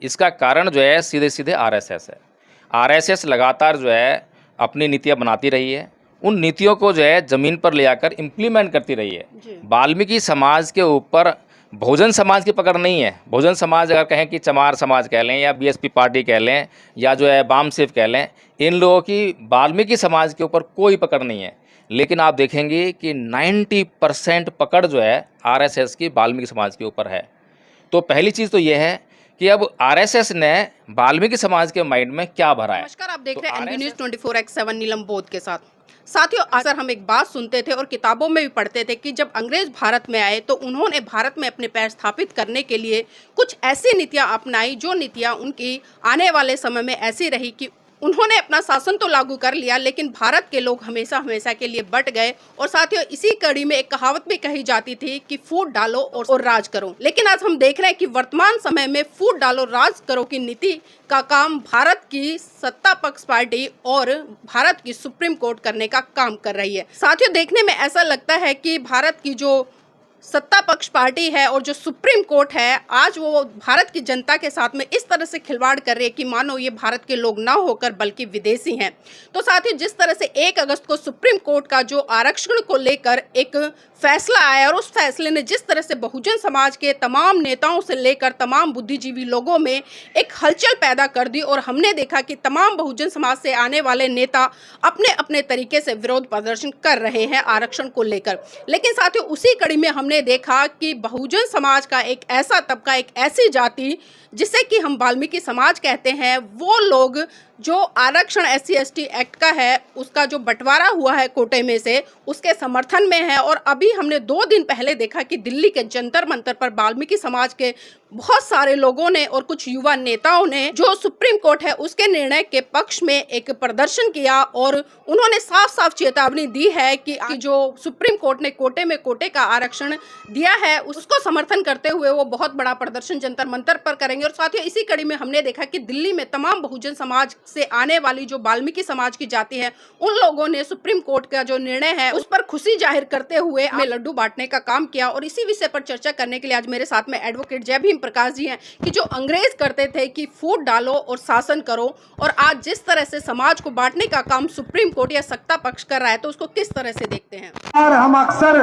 इसका कारण जो है सीधे सीधे आरएसएस है। आरएसएस लगातार जो है अपनी नीतियाँ बनाती रही है, उन नीतियों को जो है ज़मीन पर ले आकर इम्प्लीमेंट करती रही है। वाल्मीकि समाज के ऊपर बहुजन समाज की पकड़ नहीं है। बहुजन समाज अगर कहें कि चमार समाज कह लें या बीएसपी पार्टी कह लें या जो है बामसेफ कह लें, इन लोगों की वाल्मीकि समाज के ऊपर कोई पकड़ नहीं है। लेकिन आप देखेंगे कि 90% पकड़ जो है आरएसएस की वाल्मीकि समाज के ऊपर है। तो पहली चीज़ तो ये है कि अब आरएसएस ने वाल्मीकि समाज के माइंड में क्या भरा है। नमस्कार, आप देख रहे हैं एनबी न्यूज़ 24x7 नीलम बोध के साथ। साथियों, अक्सर हम एक बात सुनते थे और किताबों में भी पढ़ते थे कि जब अंग्रेज भारत में आए तो उन्होंने भारत में अपने पैर स्थापित करने के लिए कुछ ऐसी नीतियां अपनाई, जो नीतियां उनकी आने वाले समय में ऐसी रही कि उन्होंने अपना शासन तो लागू कर लिया, लेकिन भारत के लोग हमेशा हमेशा के लिए बट गए। और साथियों, इसी कड़ी में एक कहावत भी कही जाती थी कि फूट डालो और राज करो। लेकिन आज हम देख रहे हैं कि वर्तमान समय में फूट डालो राज करो की नीति का काम भारत की सत्ता पक्ष पार्टी और भारत की सुप्रीम कोर्ट करने का काम कर रही है। साथियों, देखने में ऐसा लगता है कि भारत की जो सत्ता पक्ष पार्टी है और जो सुप्रीम कोर्ट है, आज वो भारत की जनता के साथ में इस तरह से खिलवाड़ कर रही है कि मानो ये भारत के लोग ना होकर बल्कि विदेशी हैं। तो साथियों, जिस तरह से 1 अगस्त को सुप्रीम कोर्ट का जो आरक्षण को लेकर एक फैसला आया और उस फैसले ने जिस तरह से बहुजन समाज के तमाम नेताओं से लेकर तमाम बुद्धिजीवी लोगों में एक हलचल पैदा कर दी, और हमने देखा कि तमाम बहुजन समाज से आने वाले नेता अपने अपने तरीके से विरोध प्रदर्शन कर रहे हैं आरक्षण को लेकर। लेकिन साथियों, उसी कड़ी में हमने देखा कि बहुजन समाज का एक ऐसा तबका, एक ऐसी जाति जिसे कि हम वाल्मीकि समाज कहते हैं, वो लोग जो आरक्षण SC/ST एक्ट का है, उसका जो बंटवारा हुआ है कोटे में से, उसके समर्थन में है। और अभी हमने 2 दिन पहले देखा कि दिल्ली के जंतर मंतर पर वाल्मीकि समाज के बहुत सारे लोगों ने और कुछ युवा नेताओं ने जो सुप्रीम कोर्ट है उसके निर्णय के पक्ष में एक प्रदर्शन किया, और उन्होंने साफ साफ चेतावनी दी है कि जो सुप्रीम कोर्ट ने कोटे का आरक्षण दिया है उसको समर्थन करते हुए वो बहुत बड़ा प्रदर्शन जंतर मंतर पर करेंगे। और साथियों, इसी कड़ी में हमने देखा कि दिल्ली में तमाम बहुजन समाज से आने वाली जो वाल्मीकि समाज की जाति है, उन लोगों ने सुप्रीम कोर्ट का जो निर्णय है उस पर खुशी जाहिर करते हुए हमें लड्डू बांटने का काम किया। और इसी विषय पर चर्चा करने के लिए आज मेरे साथ में एडवोकेट जय भीम प्रकाश जी हैं कि जो अंग्रेज करते थे कि फूट डालो और शासन करो, और आज जिस तरह से समाज को बांटने का काम सुप्रीम कोर्ट या सत्ता पक्ष कर रहा है, तो उसको किस तरह से देखते हैं। और हम अक्सर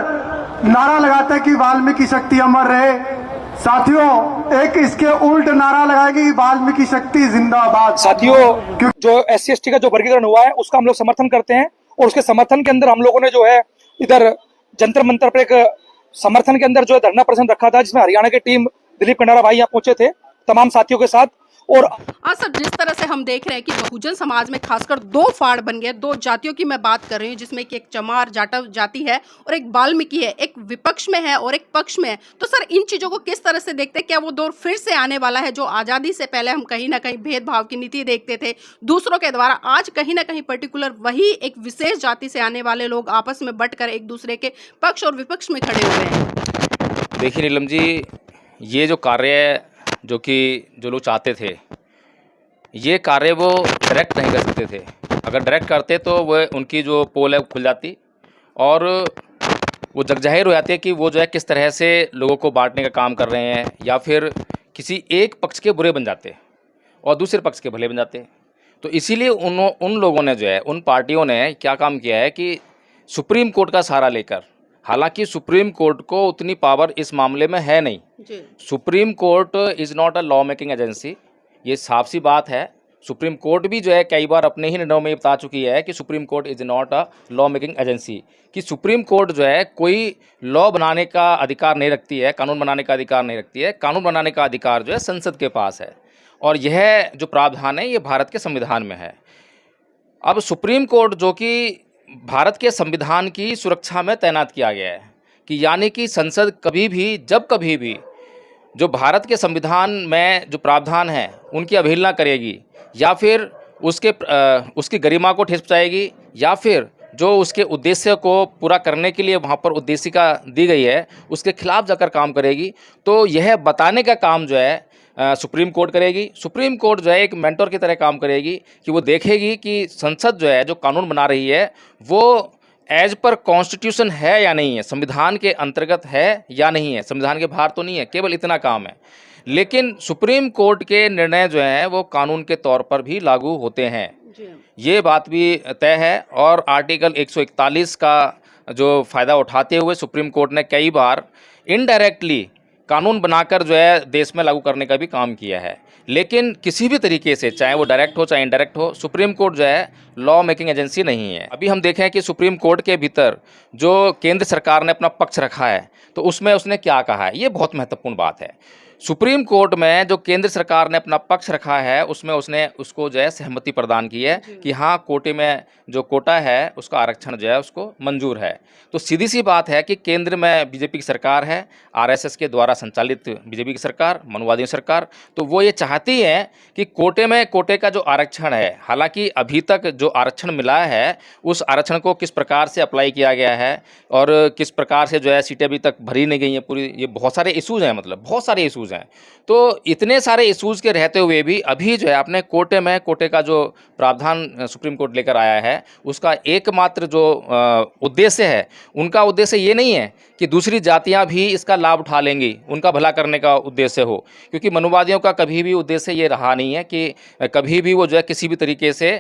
नारा लगाते हैं कि वाल्मीकि शक्ति अमर रहे। साथियों, एक इसके उल्ट नारा लगाएगी वाल्मीकि शक्ति जिंदाबाद। साथियों, जो SC/ST का जो वर्गीकरण हुआ है उसका हम लोग समर्थन करते हैं, और उसके समर्थन के अंदर हम लोगों ने जो है इधर जंतर मंतर पर एक समर्थन के अंदर जो है धरना प्रदर्शन रखा था, जिसमें हरियाणा की टीम दिलीप कंडारा भाई यहाँ पहुंचे थे तमाम साथियों के साथ। और हाँ सर, जिस तरह से हम देख रहे हैं कि बहुजन समाज में खासकर 2 फाड़ बन गए, 2 जातियों की मैं बात कर रही हूँ, जिसमें कि एक चमार जाटव जाति है और एक वाल्मीकि है, एक विपक्ष में है और एक पक्ष में है। तो सर, इन चीज़ों को किस तरह से देखते हैं? क्या वो दौर फिर से आने वाला है जो आज़ादी से पहले हम कहीं ना कहीं भेदभाव की नीति देखते थे दूसरों के द्वारा? आज कहीं ना कहीं पर्टिकुलर वही एक विशेष जाति से आने वाले लोग आपस में बट कर एक दूसरे के पक्ष और विपक्ष में खड़े हुए हैं। देखिए नीलम जी, ये जो कार्य जो लोग चाहते थे, ये कार्य वो डायरेक्ट नहीं कर सकते थे। अगर डायरेक्ट करते तो वह उनकी जो पोल है वो खुल जाती, और वो जगजाहिर हो जाती है कि वो जो है किस तरह से लोगों को बांटने का काम कर रहे हैं, या फिर किसी एक पक्ष के बुरे बन जाते और दूसरे पक्ष के भले बन जाते। तो इसीलिए उन लोगों ने जो है, उन पार्टियों ने क्या काम किया है कि सुप्रीम कोर्ट का सहारा लेकर, हालांकि सुप्रीम कोर्ट को उतनी पावर इस मामले में है नहीं। Supreme court is not a law making agency, ये साफ सी बात है। सुप्रीम कोर्ट भी जो है कई बार अपने ही निर्णयों में बता चुकी है कि supreme court is not a law making agency, कि सुप्रीम कोर्ट जो है कोई लॉ बनाने का अधिकार नहीं रखती है, कानून बनाने का अधिकार नहीं रखती है। कानून बनाने का अधिकार जो है संसद के पास है, और यह जो प्रावधान है ये भारत के संविधान में है। अब सुप्रीम कोर्ट जो कि भारत के संविधान की सुरक्षा में तैनात किया गया है, कि यानी कि संसद कभी भी, जब कभी भी जो भारत के संविधान में जो प्रावधान है उनकी अवहेलना करेगी, या फिर उसकी गरिमा को ठेस पहुंचाएगी, या फिर जो उसके उद्देश्य को पूरा करने के लिए वहाँ पर उद्देशिका दी गई है उसके खिलाफ जाकर काम करेगी, तो यह बताने का काम जो है सुप्रीम कोर्ट करेगी। सुप्रीम कोर्ट जो है एक मेंटर की तरह काम करेगी, कि वो देखेगी कि संसद जो है जो कानून बना रही है वो एज पर कॉन्स्टिट्यूशन है या नहीं है, संविधान के अंतर्गत है या नहीं है, संविधान के बाहर तो नहीं है। केवल इतना काम है। लेकिन सुप्रीम कोर्ट के निर्णय जो हैं वो कानून के तौर पर भी लागू होते हैं, ये बात भी तय है। और आर्टिकल 141 का जो फ़ायदा उठाते हुए सुप्रीम कोर्ट ने कई बार इनडायरेक्टली कानून बनाकर जो है देश में लागू करने का भी काम किया है। लेकिन किसी भी तरीके से, चाहे वो डायरेक्ट हो चाहे इनडायरेक्ट हो, सुप्रीम कोर्ट जो है लॉ मेकिंग एजेंसी नहीं है। अभी हम देखें कि सुप्रीम कोर्ट के भीतर जो केंद्र सरकार ने अपना पक्ष रखा है तो उसमें उसने क्या कहा है, ये बहुत महत्वपूर्ण बात है। सुप्रीम कोर्ट में जो केंद्र सरकार ने अपना पक्ष रखा है उसमें उसने उसको जो है सहमति प्रदान की है कि हाँ, कोटे में जो कोटा है उसका आरक्षण जो है उसको मंजूर है। तो सीधी सी बात है कि केंद्र में बीजेपी की सरकार है, आरएसएस के द्वारा संचालित बीजेपी की सरकार, मनुवादियों सरकार, तो वो ये चाहती है कि कोटे में कोटे का जो आरक्षण है, हालांकि अभी तक जो आरक्षण मिला है उस आरक्षण को किस प्रकार से अप्लाई किया गया है और किस प्रकार से जो है सीटें अभी तक भरी नहीं गई हैं पूरी, ये बहुत सारे इशूज़ हैं, मतलब बहुत सारे इशूज़ हैं। तो इतने सारे इशूज़ के रहते हुए भी अभी जो है अपने कोटे में कोटे का जो प्रावधान सुप्रीम कोर्ट लेकर आया है उसका एकमात्र जो उद्देश्य है, उनका उद्देश्य ये नहीं है कि दूसरी जातियां भी इसका लाभ उठा लेंगी, उनका भला करने का उद्देश्य हो, क्योंकि मनुवादियों का कभी भी उद्देश्य ये रहा नहीं है कि कभी भी वो जो है किसी भी तरीके से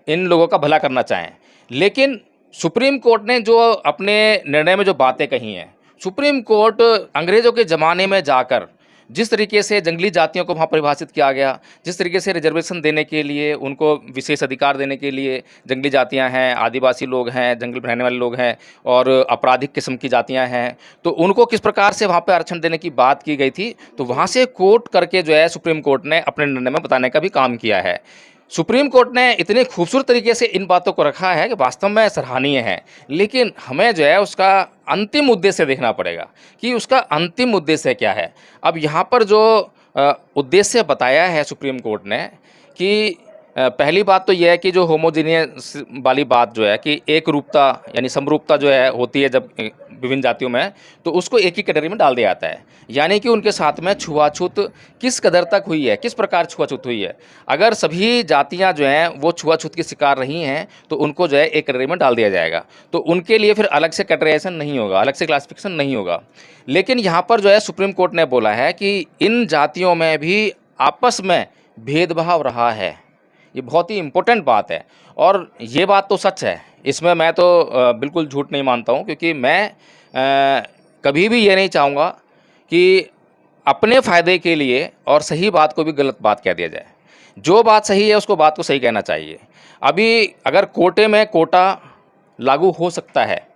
इन लोगों का भला करना चाहें। लेकिन सुप्रीम कोर्ट ने जो अपने निर्णय में जो बातें कही हैं, सुप्रीम कोर्ट अंग्रेज़ों के ज़माने में जाकर जिस तरीके से जंगली जातियों को वहाँ परिभाषित किया गया, जिस तरीके से रिजर्वेशन देने के लिए, उनको विशेष अधिकार देने के लिए, जंगली जातियाँ हैं, आदिवासी लोग हैं, जंगल में रहने वाले लोग हैं और आपराधिक किस्म की जातियाँ हैं, तो उनको किस प्रकार से वहाँ पे आरक्षण देने की बात की गई थी, तो वहाँ से कोर्ट करके जो है सुप्रीम कोर्ट ने अपने निर्णय में बताने का भी काम किया है। सुप्रीम कोर्ट ने इतने खूबसूरत तरीके से इन बातों को रखा है कि वास्तव में सराहनीय है। लेकिन हमें जो है उसका अंतिम उद्देश्य देखना पड़ेगा कि उसका अंतिम उद्देश्य क्या है। अब यहाँ पर जो उद्देश्य बताया है सुप्रीम कोर्ट ने कि पहली बात तो यह है कि जो होमोजीनियस वाली बात जो है कि एक रूपता यानी समरूपता जो है होती है जब विभिन्न जातियों में, तो उसको एक ही कैटेगरी में डाल दिया जाता है। यानी कि उनके साथ में छुआछूत किस कदर तक हुई है, किस प्रकार छुआछूत हुई है। अगर सभी जातियां जो हैं वो छुआछूत की शिकार रही हैं तो उनको जो है एक कैटेगरी में डाल दिया जाएगा, तो उनके लिए फिर अलग से कैटेगराइजेशन नहीं होगा, अलग से क्लासिफिकेशन नहीं होगा। लेकिन यहाँ पर जो है सुप्रीम कोर्ट ने बोला है कि इन जातियों में भी आपस में भेदभाव रहा है। ये बहुत ही इम्पोर्टेंट बात है और ये बात तो सच है, इसमें मैं तो बिल्कुल झूठ नहीं मानता हूँ, क्योंकि मैं कभी भी ये नहीं चाहूँगा कि अपने फ़ायदे के लिए और सही बात को भी गलत बात कह दिया जाए। जो बात सही है उसको बात को सही कहना चाहिए। अभी अगर कोटे में कोटा लागू हो सकता है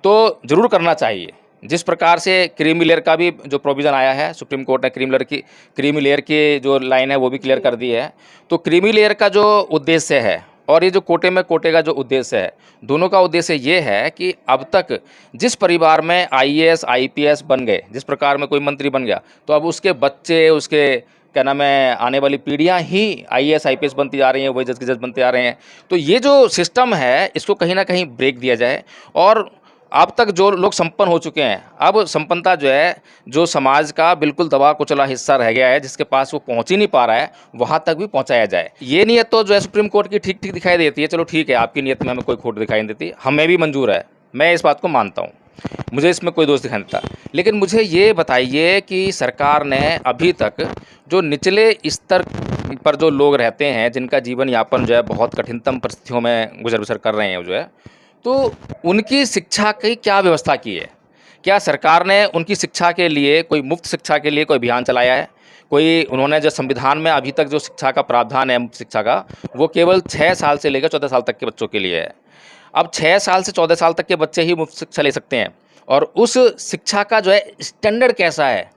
तो ज़रूर करना चाहिए। जिस प्रकार से क्रीमी लेयर का भी जो प्रोविज़न आया है, सुप्रीम कोर्ट ने क्रीमी लेयर की जो लाइन है वो भी क्लियर कर दी है। तो क्रीमी लेयर का जो उद्देश्य है और ये जो कोटे में कोटे का जो उद्देश्य है, दोनों का उद्देश्य ये है कि अब तक जिस परिवार में आईएएस आईपीएस बन गए, जिस प्रकार में कोई मंत्री बन गया, तो अब उसके बच्चे, उसके क्या नाम है, आने वाली पीढ़ियां ही आईएएस आईपीएस बनती जा रही हैं, वही जज के जज बनते आ रहे हैं। तो ये जो सिस्टम है इसको कहीं ना कहीं ब्रेक दिया जाए और अब तक जो लोग संपन्न हो चुके हैं, अब संपन्नता जो है, जो समाज का बिल्कुल दबा कुचला हिस्सा रह गया है, जिसके पास वो पहुंच ही नहीं पा रहा है, वहां तक भी पहुंचाया जाए। ये नियत तो जो है सुप्रीम कोर्ट की ठीक ठीक दिखाई देती है। चलो ठीक है, आपकी नियत में हमें कोई खोट दिखाई नहीं देती, हमें भी मंजूर है, मैं इस बात को मानता हूँ, मुझे इसमें कोई दोष दिखाई नहीं देता। लेकिन मुझे ये बताइए कि सरकार ने अभी तक जो निचले स्तर पर जो लोग रहते हैं, जिनका जीवन यापन जो है बहुत कठिनतम परिस्थितियों में गुजर बसर कर रहे हैं जो है, तो उनकी शिक्षा की क्या व्यवस्था की है? क्या सरकार ने उनकी शिक्षा के लिए कोई मुफ्त शिक्षा के लिए कोई अभियान चलाया है? कोई उन्होंने जो संविधान में अभी तक जो शिक्षा का प्रावधान है मुफ्त शिक्षा का, वो केवल 6 साल से लेकर 14 साल तक के बच्चों के लिए है। अब 6 साल से 14 साल तक के बच्चे ही मुफ्त शिक्षा ले सकते हैं और उस शिक्षा का जो है स्टैंडर्ड कैसा है?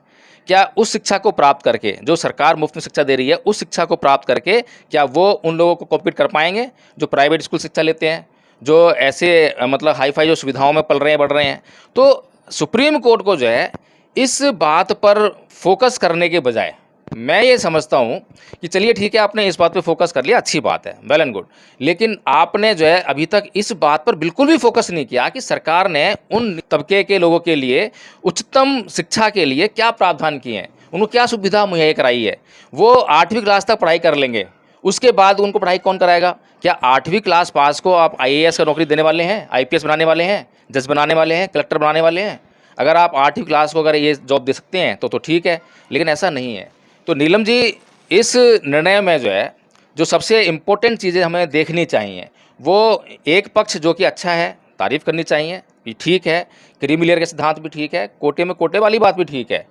क्या उस शिक्षा को प्राप्त करके, जो सरकार मुफ्त में शिक्षा दे रही है, उस शिक्षा को प्राप्त करके क्या वो उन लोगों को कॉम्पीट कर पाएंगे जो प्राइवेट स्कूल शिक्षा लेते हैं, जो ऐसे मतलब हाई फाई जो सुविधाओं में पल रहे हैं, बढ़ रहे हैं? तो सुप्रीम कोर्ट को जो है इस बात पर फोकस करने के बजाय, मैं ये समझता हूँ कि चलिए ठीक है, आपने इस बात पे फोकस कर लिया, अच्छी बात है, वेल एंड गुड, लेकिन आपने जो है अभी तक इस बात पर बिल्कुल भी फोकस नहीं किया कि सरकार ने उन तबके के लोगों के लिए उच्चतम शिक्षा के लिए क्या प्रावधान किए हैं, उनको क्या सुविधा मुहैया कराई है। वो 8वीं क्लास तक पढ़ाई कर लेंगे, उसके बाद उनको पढ़ाई कौन कराएगा? क्या 8वीं क्लास पास को आप आईएएस का नौकरी देने वाले हैं, आईपीएस बनाने वाले हैं, जज बनाने वाले हैं, कलेक्टर बनाने वाले हैं? अगर आप 8वीं क्लास को अगर ये जॉब दे सकते हैं तो ठीक है, लेकिन ऐसा नहीं है। तो नीलम जी, इस निर्णय में जो है, जो सबसे इम्पोर्टेंट चीज़ें हमें देखनी चाहिए, वो एक पक्ष जो कि अच्छा है, तारीफ़ करनी चाहिए कि ठीक है, क्रीमी लेयर का सिद्धांत भी ठीक है, कोटे में कोटे वाली बात भी ठीक है।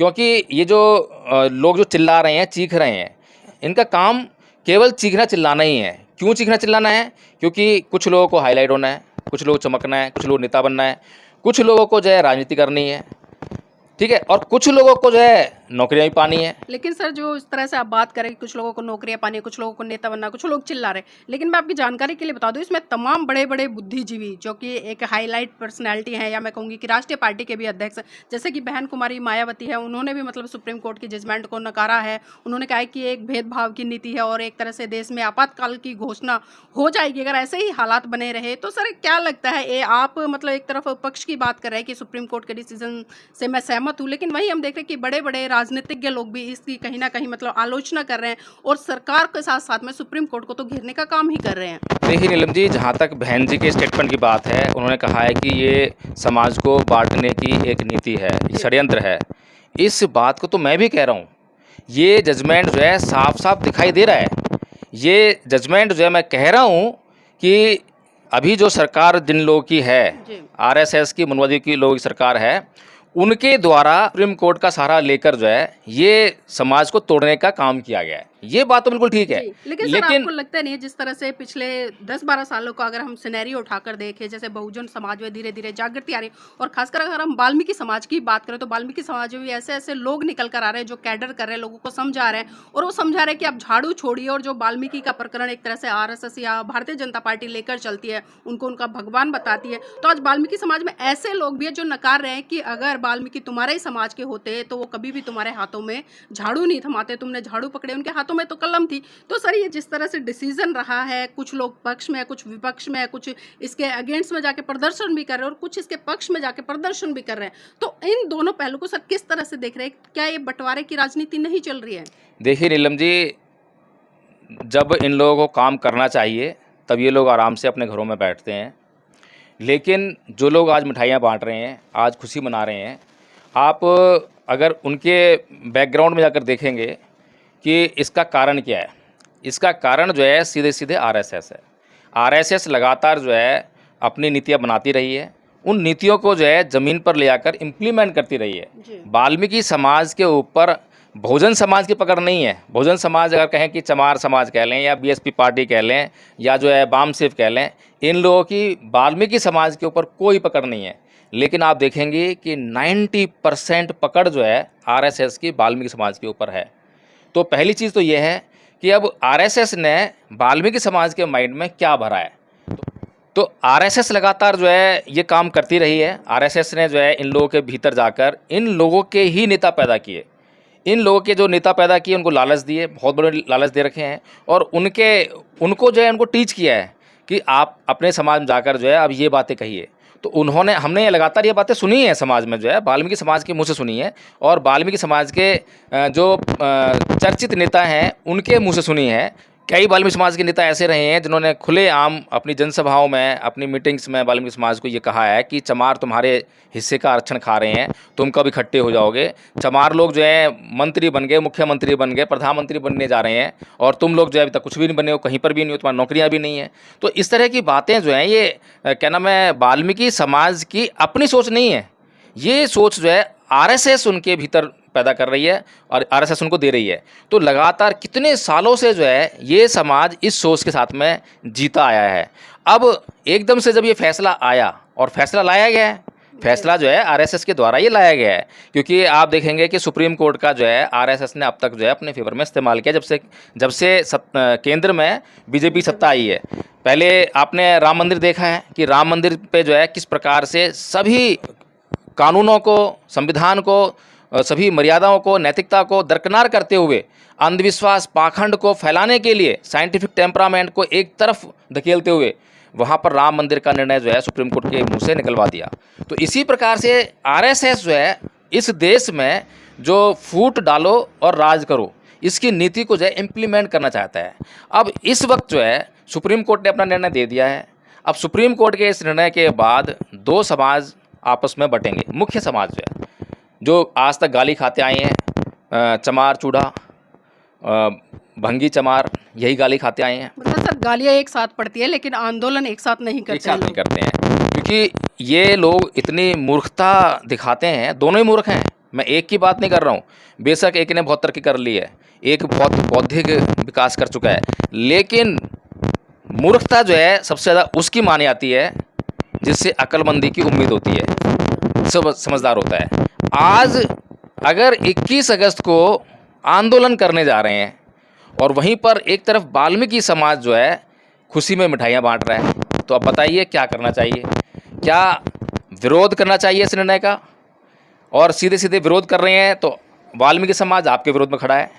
क्योंकि ये जो लोग जो चिल्ला रहे हैं, चीख रहे हैं, इनका काम केवल चीखना चिल्लाना ही है। क्यों चीखना चिल्लाना है? क्योंकि कुछ लोगों को हाईलाइट होना है, कुछ लोग चमकना है, कुछ लोग नेता बनना है, कुछ लोगों को जो है राजनीति करनी है, ठीक है, और कुछ लोगों को जो है नौकरियां भी पानी है। लेकिन सर, जो इस तरह से आप बात करें कि कुछ लोगों को नौकरियां पानी है, कुछ लोगों को नेता बनना, कुछ लोग चिल्ला रहे हैं, लेकिन मैं आपकी जानकारी के लिए बता दूं, इसमें तमाम बड़े बड़े बुद्धिजीवी जो कि एक हाईलाइट पर्सनैलिटी हैं, या मैं कहूँगी कि राष्ट्रीय पार्टी के भी अध्यक्ष, जैसे कि बहन कुमारी मायावती है, उन्होंने भी मतलब सुप्रीम कोर्ट की जजमेंट को नकारा है। उन्होंने कहा है कि एक भेदभाव की नीति है और एक तरह से देश में आपातकाल की घोषणा हो जाएगी अगर ऐसे ही हालात बने रहे। तो सर, क्या लगता है, ये आप मतलब एक तरफ पक्ष की बात कर रहे हैं कि सुप्रीम कोर्ट के डिसीजन से मैं सहमत हूँ, लेकिन वहीं हम देख रहे हैं कि बड़े बड़े राजनीतिज्ञ लोग भी इसकी कहीं ना कहीं मतलब आलोचना कर रहे हैं और सरकार के साथ साथ में सुप्रीम कोर्ट को तो घेरने का काम ही कर रहे हैं। देखिए नीलम जी, जहाँ तक बहन जी के स्टेटमेंट की बात है, उन्होंने कहा है कि ये समाज को बांटने की एक नीति है, षड्यंत्र है। इस बात को तो मैं भी कह रहा हूँ। ये जजमेंट जो है साफ साफ दिखाई दे रहा है। ये जजमेंट जो है, मैं कह रहा हूँ कि अभी जो सरकार जिन लोगों की है, आरएसएस की, मनवादी की लोगों की सरकार है, उनके द्वारा सुप्रीम कोर्ट का सहारा लेकर जो है ये समाज को तोड़ने का काम किया गया है। ये बात तो बिल्कुल ठीक है, लेकिन आपको लगता नहीं है जिस तरह से पिछले 10-12 सालों का अगर हम सिनेरियो उठाकर देखें, जैसे बहुजन समाज में धीरे धीरे जागृति आ रही है, और खासकर अगर हम वाल्मीकि समाज की बात करें तो वाल्मीकि समाज में भी ऐसे ऐसे लोग निकल कर आ रहे हैं जो कैडर कर रहे हैं, लोगों को समझा रहे हैं, और वो समझा रहे हैं कि आप झाड़ू छोड़िए, और जो वाल्मीकि का प्रकरण एक तरह से आरएसएस या भारतीय जनता पार्टी लेकर चलती है, उनको उनका भगवान बताती है। तो आज वाल्मीकि समाज में ऐसे लोग भी हैं जो नकार रहे हैं कि अगर वाल्मीकि तुम्हारे ही समाज के होते तो वो कभी भी तुम्हारे हाथों में झाड़ू नहीं थमाते, तुमने झाड़ू पकड़े, उनके हाथों में तो कलम थी। तो सर, ये जिस तरह से डिसीजन रहा है, कुछ लोग पक्ष में है, कुछ विपक्ष में है, कुछ इसके अगेंस्ट में जाके प्रदर्शन भी कर रहे हैं और कुछ इसके पक्ष में जाके प्रदर्शन भी कर रहे हैं, तो इन दोनों पहलू को सर किस तरह से देख रहे हैं? क्या ये बंटवारे की राजनीति नहीं चल रही है? देखिए नीलम जी, जब इन लोगों को काम करना चाहिए तब ये लोग आराम से अपने घरों में बैठते हैं, लेकिन जो लोग आज मिठाइयाँ बांट रहे हैं, आज खुशी मना रहे हैं, आप अगर उनके बैकग्राउंड में जाकर देखेंगे कि इसका कारण क्या है, इसका कारण जो है सीधे सीधे आरएसएस है। आरएसएस लगातार जो है अपनी नीतियाँ बनाती रही है, उन नीतियों को जो है ज़मीन पर ले जाकर इम्प्लीमेंट करती रही है। वाल्मीकि समाज के ऊपर बहुजन समाज की पकड़ नहीं है। बहुजन समाज अगर कहें कि चमार समाज कह लें या बीएसपी पार्टी कह लें या जो है बाम सेफ कह लें, इन लोगों की वाल्मीकि समाज के ऊपर कोई पकड़ नहीं है। लेकिन आप देखेंगे कि 90% पकड़ जो है आरएसएस की वाल्मीकि समाज के ऊपर है। तो पहली चीज़ तो ये है कि अब आरएसएस ने वाल्मीकि समाज के माइंड में क्या भरा है। तो आरएसएस लगातार जो है ये काम करती रही है। आरएसएस ने जो है इन लोगों के भीतर जाकर इन लोगों के ही नेता पैदा किए। इन लोगों के जो नेता पैदा किए उनको लालच दिए, बहुत बड़े लालच दे रखे हैं, और उनको जो है उनको टीच किया है कि आप अपने समाज में जाकर जो है अब ये बातें कहिए। तो हमने लगातार ये बातें सुनी है समाज में, जो है वाल्मीकि समाज के मुंह से सुनी है, और वाल्मीकि समाज के जो चर्चित नेता हैं उनके मुंह से सुनी है। कई वाल्मीकि समाज के नेता ऐसे रहे हैं जिन्होंने खुलेआम अपनी जनसभाओं में, अपनी मीटिंग्स में वाल्मीकि समाज को ये कहा है कि चमार तुम्हारे हिस्से का आरक्षण खा रहे हैं, तुम कब इकट्ठे हो जाओगे। चमार लोग जो है मंत्री बन गए, मुख्यमंत्री बन गए, प्रधानमंत्री बनने जा रहे हैं, और तुम लोग जो है अभी तक कुछ भी नहीं बने हो, कहीं पर भी नहीं हो, तुम्हारी नौकरियाँ भी नहीं है। तो इस तरह की बातें जो हैं ये क्या नाम है, वाल्मीकि समाज की अपनी सोच नहीं है। ये सोच जो है आरएसएस उनके भीतर पैदा कर रही है और आरएसएस उनको दे रही है। तो लगातार कितने सालों से जो है ये समाज इस सोच के साथ में जीता आया है। अब एकदम से जब ये फैसला आया और फैसला लाया गया है, फैसला जो है आरएसएस के द्वारा ये लाया गया है, क्योंकि आप देखेंगे कि सुप्रीम कोर्ट का जो है आरएसएस ने अब तक जो है अपने फेवर में इस्तेमाल किया जब से केंद्र में बीजेपी सत्ता आई है। पहले आपने राम मंदिर देखा है कि राम मंदिर पे जो है किस प्रकार से सभी कानूनों को, संविधान को, सभी मर्यादाओं को, नैतिकता को दरकिनार करते हुए अंधविश्वास, पाखंड को फैलाने के लिए, साइंटिफिक टेम्परामेंट को एक तरफ धकेलते हुए वहाँ पर राम मंदिर का निर्णय जो है सुप्रीम कोर्ट के मुंह से निकलवा दिया। तो इसी प्रकार से आरएसएस जो है इस देश में जो फूट डालो और राज करो, इसकी नीति को जो है इम्प्लीमेंट करना चाहता है। अब इस वक्त जो है सुप्रीम कोर्ट ने अपना निर्णय दे दिया है। अब सुप्रीम कोर्ट के इस निर्णय के बाद दो समाज आपस में बटेंगे। मुख्य समाज जो आज तक गाली खाते आए हैं, चमार चूड़ा, भंगी चमार, यही गाली खाते आए हैं। मतलब सर गालियाँ एक साथ पड़ती है लेकिन आंदोलन एक साथ नहीं करते एक साथ हैं नहीं लोग। करते हैं, क्योंकि ये लोग इतनी मूर्खता दिखाते हैं। दोनों ही मूर्ख हैं, मैं एक की बात नहीं कर रहा हूँ। बेशक एक ने बहुत तरक्की कर ली है, एक बहुत बौद्धिक विकास कर चुका है, लेकिन मूर्खता जो है सबसे ज़्यादा उसकी मानी आती है जिससे अक्लमंदी की उम्मीद होती है, सब समझदार होता है। आज अगर 21 अगस्त को आंदोलन करने जा रहे हैं और वहीं पर एक तरफ वाल्मीकि समाज जो है खुशी में मिठाइयाँ बांट रहा है, तो अब बताइए क्या करना चाहिए? क्या विरोध करना चाहिए इस निर्णय का? और सीधे सीधे विरोध कर रहे हैं तो वाल्मीकि समाज आपके विरोध में खड़ा है,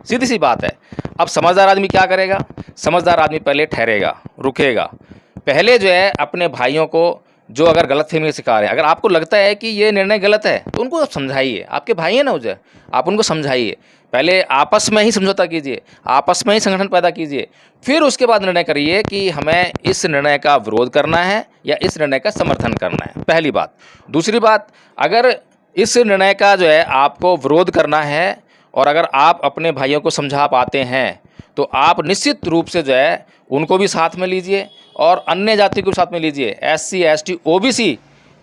सीधी सी बात है। अब समझदार आदमी क्या करेगा? समझदार आदमी पहले ठहरेगा, रुकेगा, पहले जो है अपने भाइयों को जो अगर गलतफहमी सिखा रहे हैं, अगर आपको लगता है कि ये निर्णय गलत है तो उनको आप समझाइए। आपके भाई हैं ना उसे, आप उनको समझाइए। पहले आपस में ही समझौता कीजिए, आपस में ही संगठन पैदा कीजिए, फिर उसके बाद निर्णय करिए कि हमें इस निर्णय का विरोध करना है या इस निर्णय का समर्थन करना है, पहली बात। दूसरी बात, अगर इस निर्णय का जो है आपको विरोध करना है और अगर आप अपने भाइयों को समझा पाते हैं तो आप निश्चित रूप से जो है उनको भी साथ में लीजिए और अन्य जाति को साथ में लीजिए, SC ST OBC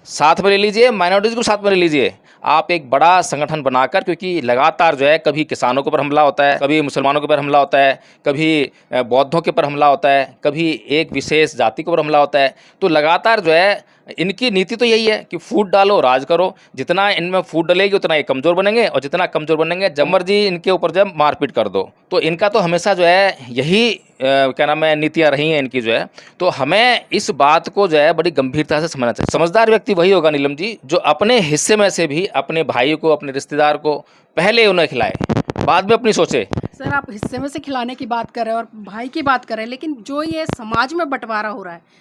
साथ में ले लीजिए, माइनॉरिटीज़ को साथ में ले लीजिए। आप एक बड़ा संगठन बनाकर, क्योंकि लगातार जो है कभी किसानों के ऊपर हमला होता है, कभी मुसलमानों के ऊपर हमला होता है, कभी बौद्धों के ऊपर हमला होता है, कभी एक विशेष जाति के ऊपर हमला होता है, तो लगातार जो है इनकी नीति तो यही है कि फूट डालो, राज करो। जितना इनमें फूट डलेगी उतना ये कमज़ोर बनेंगे और जितना कमज़ोर बनेंगे जब मर्जी इनके ऊपर जब मारपीट कर दो। तो इनका तो हमेशा जो है यही क्या नाम है नीतियाँ रही हैं इनकी जो है। तो हमें इस बात को जो है बड़ी गंभीरता से समझना चाहिए। समझदार व्यक्ति वही होगा नीलम जी जो अपने हिस्से में से भी अपने भाई को, अपने रिश्तेदार को पहले उन्हें खिलाए, बाद में अपनी सोचे। सर आप हिस्से में से खिलाने की बात कर रहे हैं और भाई की बात कर रहे हैं, लेकिन जो ये समाज में बंटवारा हो रहा है,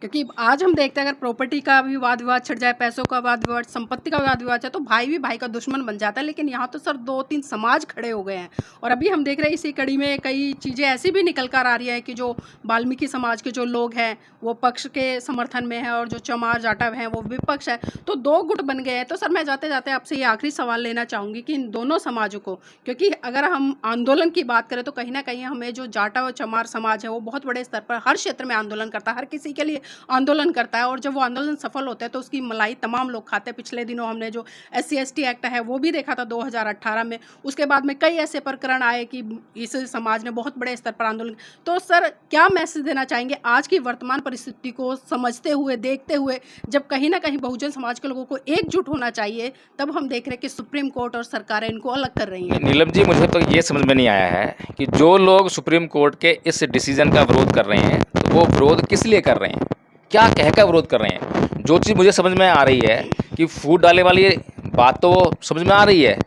क्योंकि आज हम देखते हैं अगर प्रॉपर्टी का भी वाद विवाद छिड़ जाए, पैसों का वाद विवाद, संपत्ति का वाद विवाद है तो भाई भी भाई का दुश्मन बन जाता है। लेकिन यहाँ तो सर 2-3 समाज खड़े हो गए हैं और अभी हम देख रहे हैं इसी कड़ी में कई चीज़ें ऐसी भी निकल कर आ रही है कि जो वाल्मीकि समाज के जो लोग हैं वो पक्ष के समर्थन में है और जो चमार जाटव हैं वो विपक्ष है, तो 2 गुट बन गए हैं। तो सर मैं जाते जाते आपसे ये आखिरी सवाल लेना चाहूँगी कि इन दोनों समाजों को, क्योंकि अगर हम आंदोलन की बात करें तो कहीं ना कहीं हमें जो जाटव और चमार समाज है वो बहुत बड़े स्तर पर हर क्षेत्र में आंदोलन करता है, हर किसी के लिए आंदोलन करता है और जब वो आंदोलन सफल होता है तो उसकी मलाई तमाम लोग खाते हैं। पिछले दिनों हमने जो SC ST एक्ट है वो भी देखा था 2018 में, उसके बाद में कई ऐसे प्रकरण आए कि इस समाज ने बहुत बड़े स्तर पर आंदोलन। तो सर क्या मैसेज देना चाहेंगे आज की वर्तमान परिस्थिति को समझते हुए, देखते हुए, जब कहीं ना कहीं बहुजन समाज के लोगों को एकजुट होना चाहिए, तब हम देख रहे हैं कि सुप्रीम कोर्ट और सरकारें इनको अलग कर रही हैं। नीलम जी मुझे तो ये समझ में नहीं आया है कि जो लोग सुप्रीम कोर्ट के इस डिसीजन का विरोध कर रहे हैं तो वो विरोध किस लिए कर रहे हैं, क्या कह कर विरोध कर रहे हैं। जो चीज़ मुझे समझ में आ रही है कि फूट डालने वाली बात तो वो समझ में आ रही है,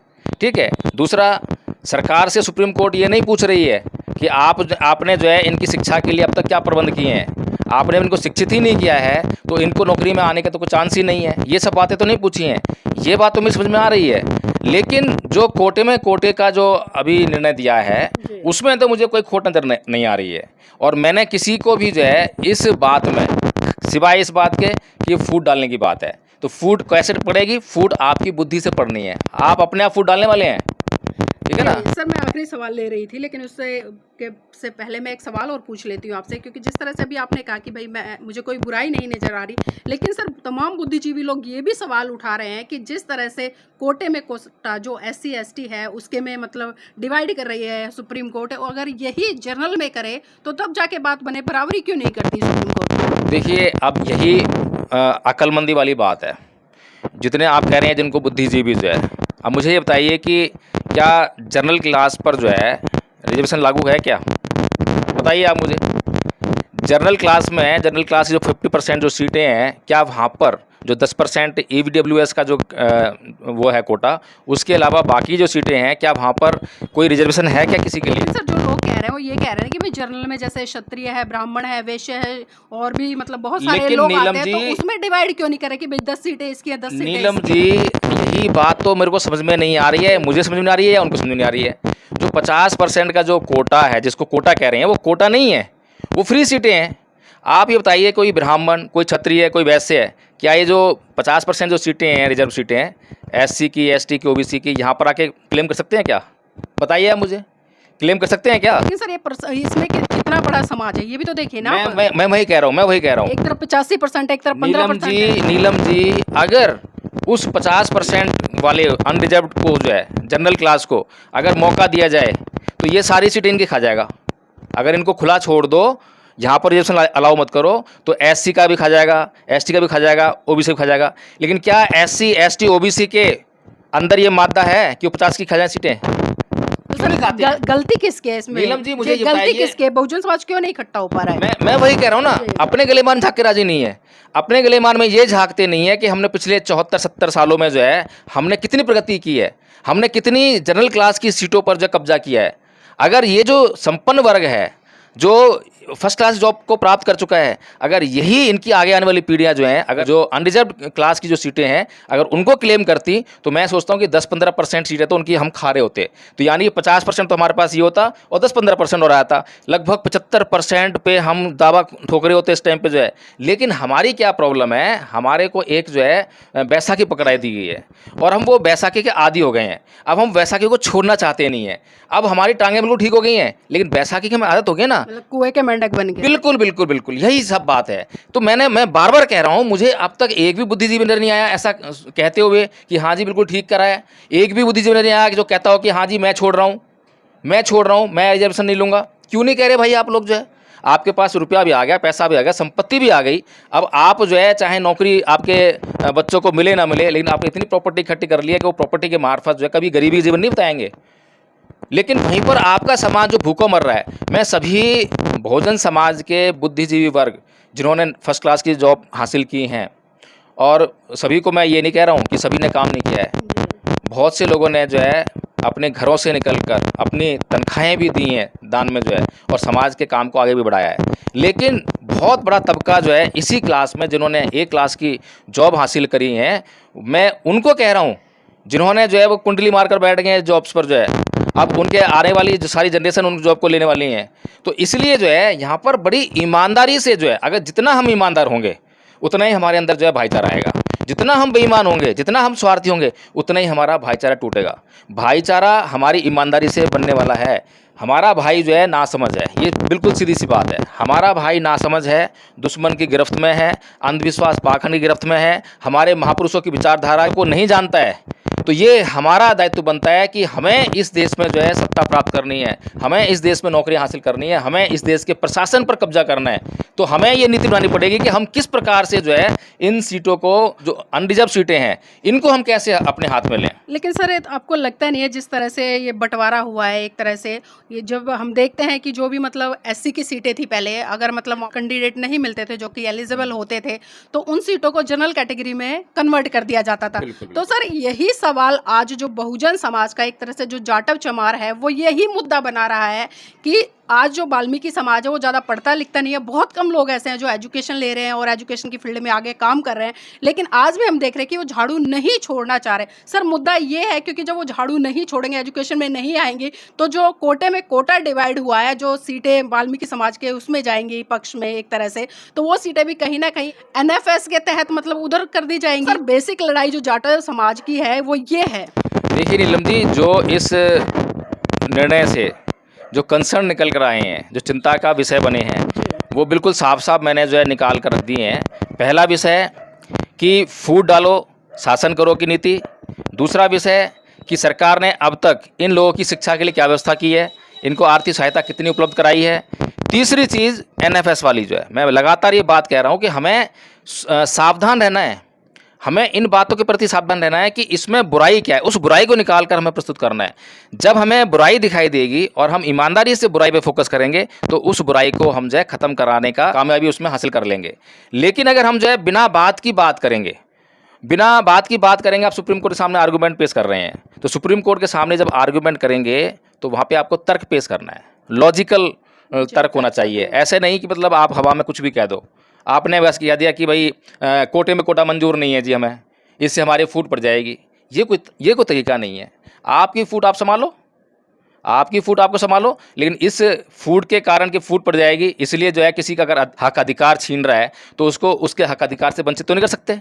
ठीक है। दूसरा, सरकार से सुप्रीम कोर्ट ये नहीं पूछ रही है कि आपने जो है इनकी शिक्षा के लिए अब तक क्या प्रबंध किए हैं, आपने इनको शिक्षित ही नहीं किया है तो इनको नौकरी में आने का तो कोई चांस ही नहीं है। ये सब बातें तो नहीं पूछी हैं, ये बात तो मुझे समझ में आ रही है। लेकिन जो कोटे का जो अभी निर्णय दिया है उसमें तो मुझे कोई खोट नजर नहीं आ रही है और मैंने किसी को भी जो है इस बात में, सिवाय इस बात के कि ये फूट डालने की बात है, तो फूट कैसे पड़ेगी? फूट आपकी बुद्धि से पड़नी है, आप अपने आप फूट डालने वाले हैं, ठीक है ना। सर मैं आखिरी सवाल ले रही थी, लेकिन उससे पहले मैं एक सवाल और पूछ लेती हूँ आपसे, क्योंकि जिस तरह से अभी आपने कहा कि भाई मुझे कोई बुराई नहीं नज़र आ रही, लेकिन सर तमाम बुद्धिजीवी लोग ये भी सवाल उठा रहे हैं कि जिस तरह से कोटे में कोटा जो SC ST है उसके में मतलब डिवाइड कर रही है सुप्रीम कोर्ट, और अगर यही जनरल में करे तो तब जाके बात बने, बराबरी क्यों नहीं करती सुप्रीम कोर्ट? देखिए अब यही अक्लमंदी वाली बात है, जितने आप कह रहे हैं जिनको बुद्धिजीवी जो है। अब मुझे ये बताइए कि क्या जनरल क्लास पर जो है रिजर्वेशन लागू है क्या? बताइए आप मुझे। जनरल क्लास में, जनरल क्लास की जो 50% जो सीटें हैं, क्या वहाँ पर जो 10% EWS का जो वो है कोटा, उसके अलावा बाकी जो सीटें हैं क्या वहाँ पर कोई रिजर्वेशन है क्या किसी के लिए? सर जो लोग कह रहे हैं वो ये कह रहे हैं कि भाई जनरल में जैसे क्षत्रिय है, ब्राह्मण है, वैश्य है और भी मतलब बहुत सारे लोग आते हैं, तो उसमें डिवाइड क्यों नहीं करे कि भाई 10 सीटें इसकी है, 10 सीटें नीलम जी यही बात तो मेरे को समझ में नहीं आ रही है, मुझे समझ में नहीं आ रही है या उनको समझ में नहीं आ रही है। जो 50% का जो कोटा है, जिसको कोटा कह रहे हैं, वो कोटा नहीं है, वो फ्री सीटें हैं। आप ये बताइए कोई ब्राह्मण, कोई क्षत्रिय, कोई वैश्य है, क्या ये जो 50% जो सीटें हैं, रिजर्व सीटें हैं, SC की, ST की, OBC की, यहाँ पर आके क्लेम कर सकते हैं क्या? बताइए आप मुझे, क्लेम कर सकते हैं क्या? लेकिन सर ये इसमें कितना बड़ा समाज है ये भी तो देखिए ना। मैं वही कह रहा हूँ, एक तरफ 85%, एक तरफ 15% है। नीलम जी, अगर उस 50% वाले अनरिजर्व को जो है, जनरल क्लास को अगर मौका दिया जाए तो ये सारी सीटें इनकी खा जाएगा। अगर इनको खुला छोड़ दो, यहाँ पर रिजर्वेशन अलाउ मत करो, तो SC का भी खा जाएगा, ST का भी खा जाएगा, OBC भी खा जाएगा। लेकिन क्या SC, ST, OBC के अंदर ये मादा है कि वो 50 की खा जाए सीटें? तो सर गलती किसकी है इसमें? नीलम जी, मुझे ये गलती बताइए। किसकी है? बहुजन समाज क्यों नहीं इकट्ठा हो पा रहा है? मैं वही कह रहा हूँ ना, अपने गलेमान झांक के राजी नहीं है। अपने गलेमान में ये झांकते नहीं है कि हमने पिछले 74-70 सालों में जो है हमने कितनी प्रगति की है, हमने कितनी जनरल क्लास की सीटों पर जो कब्जा किया है। अगर ये जो संपन्न वर्ग है, जो फर्स्ट क्लास जॉब को प्राप्त कर चुका है, अगर यही इनकी आगे आने वाली पीढ़ियां जो हैं, अगर जो अनरिजर्व क्लास की जो सीटें हैं, अगर उनको क्लेम करती, तो मैं सोचता हूं कि 10-15% सीटें तो उनकी हम खा रहे होते। तो यानी 50% तो हमारे पास ये होता और 10-15% हो रहा था, लगभग 75% पे हम दावा ठोक रहे होते इस टाइम पे जो है। लेकिन हमारी क्या प्रॉब्लम है, हमारे को एक जो है बैसाखी पकड़ाई दी गई है और हम वो बैसाखी के आदी हो गए हैं। अब हम बैसाखी को छोड़ना चाहते नहीं है। अब हमारी टांगें बिल्कुल ठीक हो गई हैं, लेकिन बैसाखी की हमें आदत हो गई ना, मतलब कुएं के मेंढक बन गए। बिल्कुल बिल्कुल बिल्कुल, यही सब बात है। तो मैं बार बार कह रहा हूँ, मुझे अब तक एक भी बुद्धिजीवी नजर नहीं आया ऐसा कहते हुए कि हाँ जी बिल्कुल ठीक करा है। एक भी बुद्धिजीवी नजर नहीं आया कि जो कहता हो कि हाँ जी मैं छोड़ रहा हूँ, मैं रिजर्वेशन नहीं लूँगा। क्यों नहीं कह रहे भाई आप लोग? जो है आपके पास रुपया भी आ गया, पैसा भी आ गया, संपत्ति भी आ गई। अब आप जो है चाहे नौकरी आपके बच्चों को मिले ना मिले, लेकिन आपने इतनी प्रॉपर्टी इकट्ठी कर ली है कि वो प्रॉपर्टी के मार्फत जो है कभी गरीबी जीवन नहीं बताएंगे। लेकिन वहीं पर आपका समाज जो भूखों मर रहा है। मैं सभी बहुजन समाज के बुद्धिजीवी वर्ग जिन्होंने फर्स्ट क्लास की जॉब हासिल की हैं, और सभी को मैं ये नहीं कह रहा हूँ कि सभी ने काम नहीं किया है, बहुत से लोगों ने जो है अपने घरों से निकलकर अपनी तनख्वाहें भी दी हैं दान में जो है, और समाज के काम को आगे भी बढ़ाया है। लेकिन बहुत बड़ा तबका जो है इसी क्लास में जिन्होंने A क्लास की जॉब हासिल करी है, मैं उनको कह रहा हूँ जिन्होंने जो है वो कुंडली मारकर बैठ गए हैं जॉब्स पर जो है। अब उनके आने वाली जो सारी जनरेशन उन जॉब को लेने वाली हैं। तो इसलिए जो है यहाँ पर बड़ी ईमानदारी से जो है, अगर जितना हम ईमानदार होंगे उतना ही हमारे अंदर जो है भाईचारा आएगा। जितना हम बेईमान होंगे, जितना हम स्वार्थी होंगे, उतना ही हमारा भाईचारा टूटेगा। भाईचारा हमारी ईमानदारी से बनने वाला है। हमारा भाई जो है नासमझ है, ये बिल्कुल सीधी सी बात है। हमारा भाई नासमझ है, दुश्मन की गिरफ्त में है, अंधविश्वास पाखंड की गिरफ्त में है, हमारे महापुरुषों की विचारधारा को नहीं जानता है। तो ये हमारा दायित्व बनता है कि हमें इस देश में जो है सत्ता प्राप्त करनी है, हमें इस देश में नौकरी हासिल करनी है, हमें इस देश के प्रशासन पर कब्जा करना है। तो हमें ये नीति बनानी पड़ेगी कि हम किस प्रकार से जो है इन सीटों को, जो अनरिजर्व सीटें हैं, इनको हम कैसे अपने हाथ में लें। लेकिन सर आपको लगता नहीं है जिस तरह से ये बंटवारा हुआ है, एक तरह से ये जब हम देखते हैं कि जो भी मतलब SC की सीटें थी पहले, अगर मतलब कैंडिडेट नहीं मिलते थे जो कि एलिजिबल होते थे, तो उन सीटों को जनरल कैटेगरी में कन्वर्ट कर दिया जाता था। तो सर यही सवाल आज जो बहुजन समाज का एक तरह से जो जाटव चमार है वो यही मुद्दा बना रहा है कि आज जो वाल्मीकि समाज है वो ज़्यादा पढ़ता लिखता नहीं है। बहुत कम लोग ऐसे हैं जो एजुकेशन ले रहे हैं और एजुकेशन की फील्ड में आगे काम कर रहे हैं, लेकिन आज भी हम देख रहे हैं कि वो झाड़ू नहीं छोड़ना चाह रहे। सर मुद्दा ये है क्योंकि जब वो झाड़ू नहीं छोड़ेंगे, एजुकेशन में नहीं आएंगे, तो जो कोटे में कोटा डिवाइड हुआ है, जो सीटें वाल्मीकि समाज के उसमें जाएंगी पक्ष में एक तरह से, तो वो सीटें भी कहीं ना कहीं NFS के तहत मतलब उधर कर दी जाएंगी। सर बेसिक लड़ाई जो जाटव समाज की है वो ये है। देखिए नीलम जी, जो इस निर्णय से जो कंसर्न निकल कर आए हैं, जो चिंता का विषय बने हैं, वो बिल्कुल साफ साफ मैंने जो है निकाल कर रख दिए हैं। पहला विषय कि फूट डालो शासन करो की नीति। दूसरा विषय कि सरकार ने अब तक इन लोगों की शिक्षा के लिए क्या व्यवस्था की है, इनको आर्थिक सहायता कितनी उपलब्ध कराई है। तीसरी चीज़ NFS वाली जो है, मैं लगातार ये बात कह रहा हूँ कि हमें सावधान रहना है, हमें इन बातों के प्रति सावधान रहना है कि इसमें बुराई क्या है, उस बुराई को निकाल कर हमें प्रस्तुत करना है। जब हमें बुराई दिखाई देगी और हम ईमानदारी से बुराई पे फोकस करेंगे तो उस बुराई को हम जो है ख़त्म कराने का कामयाबी उसमें हासिल कर लेंगे। लेकिन अगर हम जो है बिना बात की बात करेंगे, आप सुप्रीम कोर्ट के सामने आर्गूमेंट पेश कर रहे हैं, तो सुप्रीम कोर्ट के सामने जब आर्गूमेंट करेंगे तो वहाँ पर आपको तर्क पेश करना है, लॉजिकल तर्क होना चाहिए। ऐसे नहीं कि मतलब आप हवा में कुछ भी कह दो। आपने बस कह दिया कि भाई कोटे में कोटा मंजूर नहीं है जी, हमें इससे हमारी फूट पड़ जाएगी, ये कोई तरीका नहीं है। आपकी फूट आप संभालो, आपकी फूट आपको संभालो, लेकिन इस फूट के कारण की फूट पड़ जाएगी, इसलिए जो है किसी का अगर हक अधिकार छीन रहा है तो उसको उसके हक अधिकार से वंचित तो नहीं कर सकते,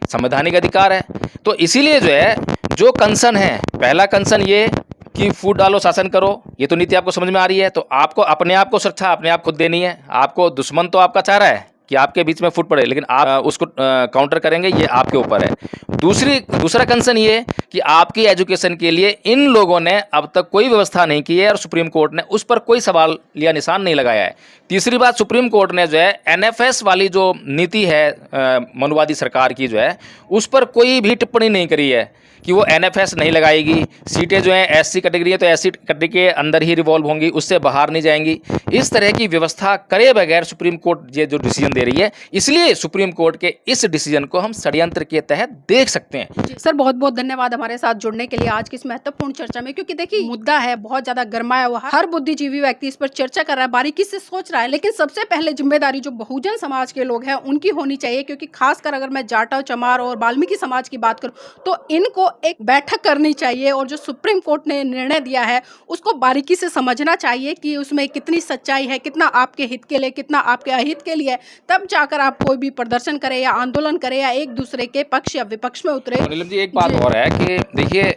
संवैधानिक अधिकार है। तो इसीलिए जो है जो कंसर्न है, पहला कंसर्न ये कि फूट डालो, शासन करो, ये तो नीति आपको समझ में आ रही है। तो आपको अपने आप को सुरक्षा अपने आप खुद देनी है। आपको दुश्मन तो आपका चाह रहा है कि आपके बीच में फूट पड़े, लेकिन आप उसको काउंटर करेंगे, ये आपके ऊपर है। दूसरा कंसर्न ये कि आपकी एजुकेशन के लिए इन लोगों ने अब तक कोई व्यवस्था नहीं की है और सुप्रीम कोर्ट ने उस पर कोई सवाल या निशान नहीं लगाया है। तीसरी बात, सुप्रीम कोर्ट ने जो है एनएफएस वाली जो नीति है मनुवादी सरकार की जो है, उस पर कोई भी टिप्पणी नहीं करी है कि वो एनएफएस नहीं लगाएगी। सीटें जो हैं एससी कैटेगरी है तो एससी कैटेगरी के अंदर ही रिवॉल्व होंगी, उससे बाहर नहीं जाएंगी। इस तरह की व्यवस्था करे बगैर सुप्रीम कोर्ट ये जो डिसीजन दे रही है, इसलिए सुप्रीम कोर्ट के इस डिसीजन को हम षड्यंत्र के तहत देख सकते हैं। सर बहुत बहुत धन्यवाद हमारे साथ जुड़ने के लिए आज की इस महत्वपूर्ण चर्चा में, क्योंकि देखिए मुद्दा है बहुत ज्यादा गर्माया हुआ, हर बुद्धिजीवी व्यक्ति इस पर चर्चा कर रहा है, बारीकी से सोच रहा है, लेकिन सबसे पहले जिम्मेदारी जो बहुजन समाज के लोग हैं उनकी होनी चाहिए। क्योंकि खासकर अगर मैं जाटव, चमार और वाल्मीकि समाज की बात करूं तो इनको एक बैठक करनी चाहिए और जो सुप्रीम कोर्ट ने निर्णय दिया है उसको बारीकी से समझना चाहिए कि उसमें कितनी सच्चाई है, कितना आपके हित के लिए, कितना आपके अहित के लिए, तब जाकर आप कोई भी प्रदर्शन करें या आंदोलन करें या एक दूसरे के पक्ष या विपक्ष में उतरे। नीलम जी, एक बात और है कि देखिए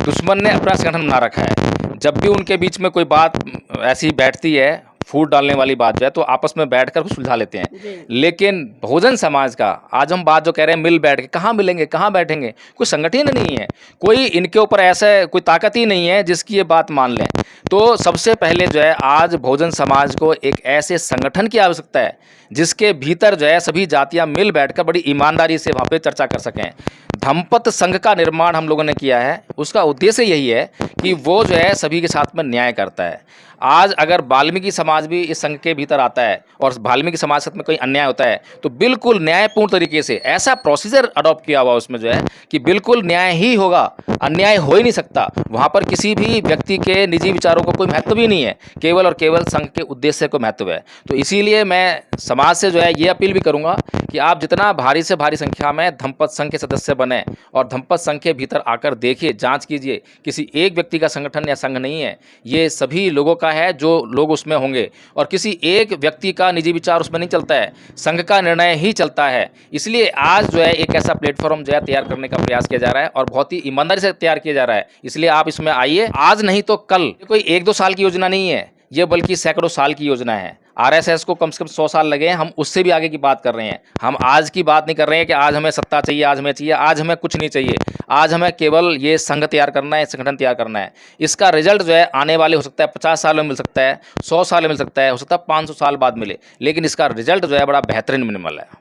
दुश्मन ने अपना संगठन बना रखा है। जब भी उनके बीच में कोई बात ऐसी बैठती है, फूट डालने वाली बात जो है, तो आपस में बैठकर सुलझा लेते हैं। लेकिन बहुजन समाज का आज हम बात जो कह रहे हैं, मिल बैठ के, कहाँ मिलेंगे, कहाँ बैठेंगे? कोई संगठन नहीं है, कोई इनके ऊपर ऐसा कोई ताकत ही नहीं है जिसकी ये बात मान लें। तो सबसे पहले जो है आज बहुजन समाज को एक ऐसे संगठन की आवश्यकता है जिसके भीतर जो है सभी जातियां मिल बैठकर बड़ी ईमानदारी से वहाँ पे चर्चा कर सकें। धम्मपत संघ का निर्माण हम लोगों ने किया है, उसका उद्देश्य यही है कि वो जो है सभी के साथ में न्याय करता है। आज अगर वाल्मीकि समाज भी इस संघ के भीतर आता है और वाल्मीकि समाज के साथ में कोई अन्याय होता है तो बिल्कुल न्यायपूर्ण तरीके से ऐसा प्रोसीजर अडॉप्ट किया हुआ उसमें जो है कि बिल्कुल न्याय ही होगा, अन्याय हो ही नहीं सकता। वहाँ पर किसी भी व्यक्ति के निजी विचारों को कोई महत्व भी नहीं है, केवल और केवल संघ के उद्देश्य को महत्व है। तो इसीलिए मैं समाज से जो है ये अपील भी करूँगा कि आप जितना भारी से भारी संख्या में धम्मपत संघ के सदस्य बने और धम्मपत संघ के भीतर आकर देखिए, जांच कीजिए। किसी एक व्यक्ति का संगठन या संघ नहीं है, ये सभी लोगों का है जो लोग उसमें होंगे, और किसी एक व्यक्ति का निजी विचार उसमें नहीं चलता है, संघ का निर्णय ही चलता है। इसलिए आज जो है एक ऐसा प्लेटफॉर्म जो है तैयार करने का प्रयास किया जा रहा है और बहुत ही ईमानदारी से तैयार किया जा रहा है। इसलिए आप इसमें आइए, आज नहीं तो कल। कोई 1-2 साल की योजना नहीं है ये, बल्कि सैकड़ों साल की योजना है। आरएसएस को कम से कम 100 साल लगे हैं, हम उससे भी आगे की बात कर रहे हैं। हम आज की बात नहीं कर रहे हैं कि आज हमें सत्ता चाहिए, आज हमें चाहिए, आज हमें कुछ नहीं चाहिए। आज हमें केवल ये संघ तैयार करना है, संगठन तैयार करना है। इसका रिजल्ट जो है आने वाले हो सकता है 50 साल में मिल सकता है, 100 साल में मिल सकता है, हो सकता है 500 साल बाद मिले, लेकिन इसका रिजल्ट जो है बड़ा बेहतरीन मिलने वाला है।